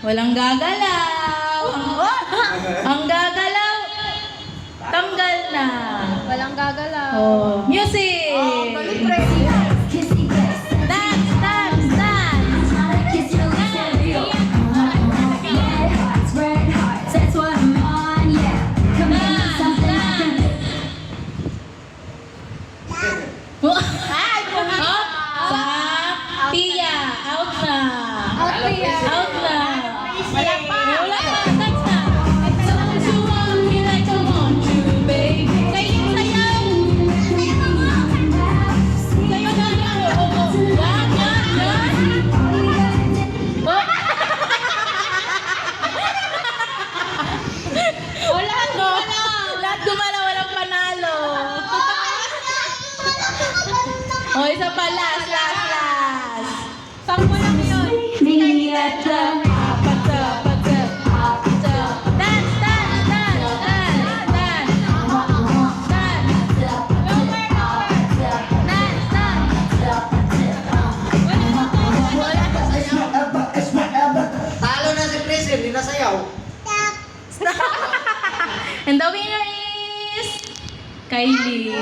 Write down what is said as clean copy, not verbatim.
Walang gagalaw. Ang gagalaw, tanggal na. Walang gagalaw. Oh, music. Dance, dance, dance. Ay, sa Pia, out na. Out Pia. Out na. Wala pa. Wala pa, dance na. Don't you want me like I want you, baby? Sayo, sayaw. Sayo na lang. Yan, yan, yan. Lahat gumalaw. Lahat gumalaw, walang panalo. O, isa pa, last, last, last. Sampo lang yun. Dance, dance, dance, dance, dance. Talo na si Chris, hindi na sayaw. And the winner is Kylie.